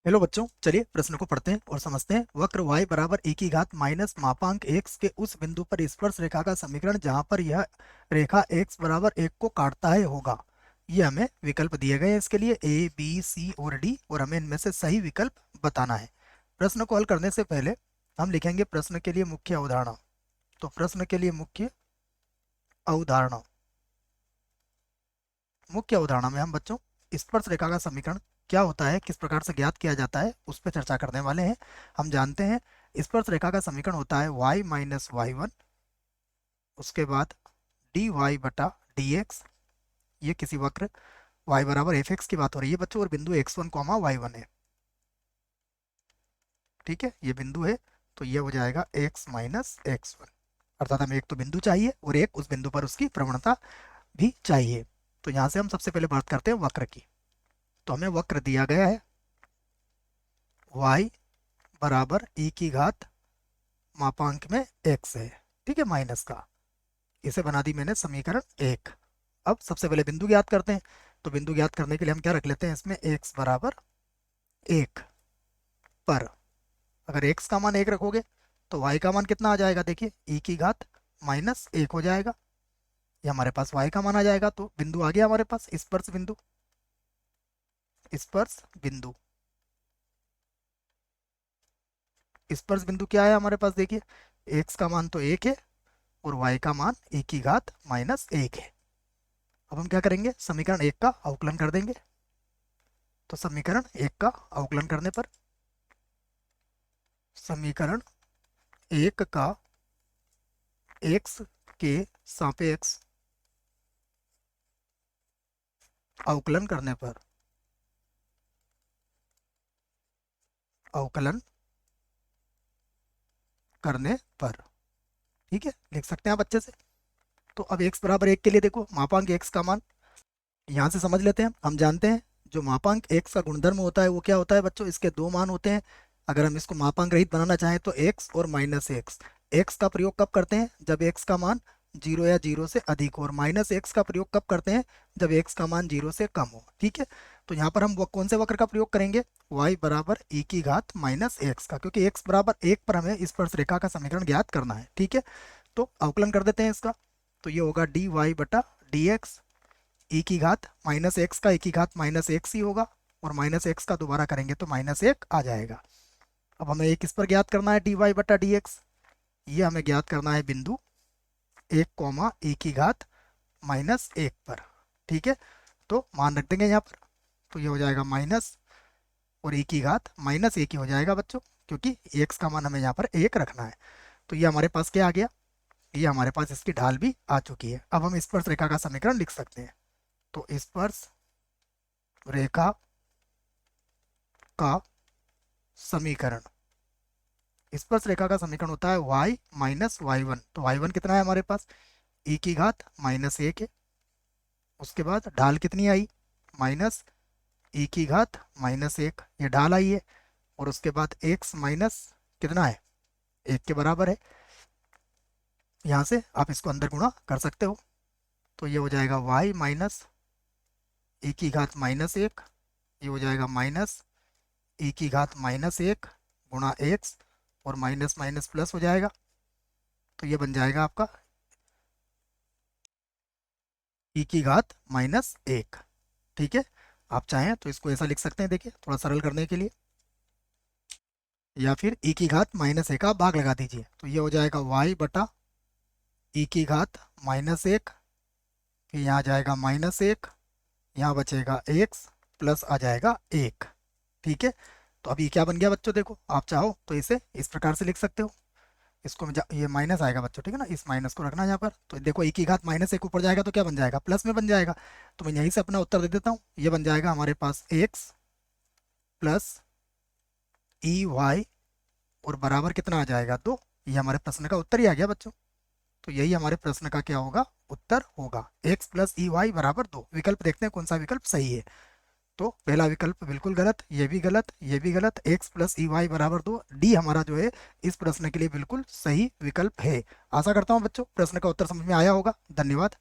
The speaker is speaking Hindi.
हेलो बच्चों, चलिए प्रश्न को पढ़ते हैं और समझते हैं। वक्र y बराबर e की घात माइनस मापांक x के उस बिंदु पर स्पर्श रेखा का समीकरण जहां पर यह रेखा x बराबर 1 को काटता है होगा। ये हमें विकल्प दिए गए हैं इसके लिए a, b, c और d, और हमें इनमें से सही विकल्प बताना है। प्रश्न को हल करने से पहले हम लिखेंगे प्रश्न के लिए मुख्य अवधारणा। तो प्रश्न के लिए मुख्य अवधारणा, मुख्य अवधारणा में हम बच्चों स्पर्श रेखा का समीकरण क्या होता है, किस प्रकार से ज्ञात किया जाता है, उस पर चर्चा करने वाले हैं। हम जानते हैं स्पर्श रेखा का समीकरण होता है y माइनस वाई वन, उसके बाद dy बटा dx। ये किसी वक्र y बराबर एफ एक्स की बात हो रही है बच्चों, और बिंदु x1 कॉमा y1 है। ठीक है, ये बिंदु है, तो ये हो जाएगा x माइनस एक्स वन। अर्थात हमें एक तो बिंदु चाहिए और एक उस बिंदु पर उसकी प्रवणता भी चाहिए। तो यहाँ से हम सबसे पहले बात करते हैं वक्र की। तो हमें वक्र दिया गया है y बराबर e की घात मापांक में x है, ठीक है, माइनस का। इसे बना दी मैंने समीकरण एक। अब सबसे पहले बिंदु ज्ञात करते हैं। तो बिंदु ज्ञात करने के लिए हम क्या रख लेते हैं इसमें, x बराबर एक पर अगर x का मान एक रखोगे तो y का मान कितना आ जाएगा, देखिए e की घात माइनस एक हो जाएगा। ये हमारे पास y का मान आ जाएगा। तो बिंदु आ गया हमारे पास, स्पर्श बिंदु। स्पर्श बिंदु, स्पर्श बिंदु क्या है हमारे पास, देखिए x का मान तो एक है और y का मान e की घात माइनस एक है। अब हम क्या करेंगे, समीकरण एक का अवकलन कर देंगे। तो समीकरण एक का अवकलन करने पर समीकरण एक का x के सापेक्ष अवकलन करने पर, अवकलन करने पर, ठीक है, लिख सकते हैं आप अच्छे से। तो अब x बराबर एक के लिए देखो मापांक x का मान यहाँ से समझ लेते हैं। हम जानते हैं जो मापांक x का गुणधर्म होता है वो क्या होता है बच्चों, इसके दो मान होते हैं। अगर हम इसको मापांक रहित बनाना चाहें तो x और माइनस एक्स। x का प्रयोग कब करते हैं, जब x का मान जीरो या जीरो से अधिक हो, और माइनस एक्स का प्रयोग कब करते हैं, जब x का मान जीरो से कम हो। ठीक है, तो यहाँ पर हम कौन से वक्र का प्रयोग करेंगे, y बराबर e की घात माइनस एक्स का, क्योंकि x बराबर एक पर हमें स्पर्श रेखा का समीकरण ज्ञात करना है। ठीक है, तो अवकलन कर देते हैं इसका। तो ये होगा डी वाई बटा डी एक्स, ई की घात माइनस एक्स का ई की घात माइनस एक्स ही होगा, और माइनस एक्स का दोबारा करेंगे तो माइनस एक आ जाएगा। अब हमें एक इस पर ज्ञात करना है डी वाई बटा डी एक्स। ये हमें ज्ञात करना है बिंदु एक कॉमा ई की घात माइनस एक पर। ठीक है, तो मान रख देंगे यहाँ पर। तो ये हो जाएगा माइनस और ई की घात माइनस एक ही हो जाएगा बच्चों, क्योंकि एक्स का मान हमें यहाँ पर एक रखना है। तो ये हमारे पास क्या आ गया, ये हमारे पास इसकी ढाल भी आ चुकी है। अब हम स्पर्श रेखा का समीकरण लिख सकते हैं। तो स्पर्श रेखा का समीकरण, स्पर्श रेखा का समीकरण होता है y माइनस वाई वन। तो y1 कितना है हमारे पास, e की घात माइनस एक है। उसके बाद ढाल कितनी आई, माइनस e की घात माइनस एक, ये ढाल आई है। और उसके बाद x माइनस कितना है, एक के बराबर है। यहाँ से आप इसको अंदर गुणा कर सकते हो। तो ये हो जाएगा y माइनस e की घात माइनस एक, ये हो जाएगा माइनस e की घात माइनस एक गुणा एक्स, और माइनस माइनस प्लस हो जाएगा। तो ये बन जाएगा आपका e की घात माइनस एक। ठीक है, आप चाहें तो इसको ऐसा लिख सकते हैं, देखिए थोड़ा सरल करने के लिए, या फिर e की घात माइनस एक का भाग लगा दीजिए। तो ये हो जाएगा y बटा e की घात माइनस एक, फिर यहाँ जाएगा माइनस एक, यहाँ बचेगा एक्स, प्लस आ जाएगा एक। ठीक है, तो अभी क्या बन गया बच्चों, देखो आप चाहो तो इसे इस प्रकार से लिख सकते हो। इसको ये माइनस आएगा बच्चों, ठीक है ना, इस माइनस को रखना यहाँ पर। तो देखो e की घात माइनस एक ऊपर जाएगा तो क्या बन जाएगा, प्लस में बन जाएगा। तो मैं यहीं से अपना उत्तर दे देता हूँ। ये बन जाएगा हमारे पास एक्स प्लस ई वाई, और बराबर कितना आ जाएगा, दो। ये हमारे प्रश्न का उत्तर ही आ गया बच्चों। तो यही हमारे प्रश्न का क्या होगा, उत्तर होगा। एक्स प्लस ई वाई बराबर दो। विकल्प देखते हैं कौन सा विकल्प सही है। तो पहला विकल्प बिल्कुल गलत, ये भी गलत, ये भी गलत। एक्स प्लस ई वाई बराबर दो, डी हमारा जो है इस प्रश्न के लिए बिल्कुल सही विकल्प है। आशा करता हूँ बच्चों प्रश्न का उत्तर समझ में आया होगा। धन्यवाद।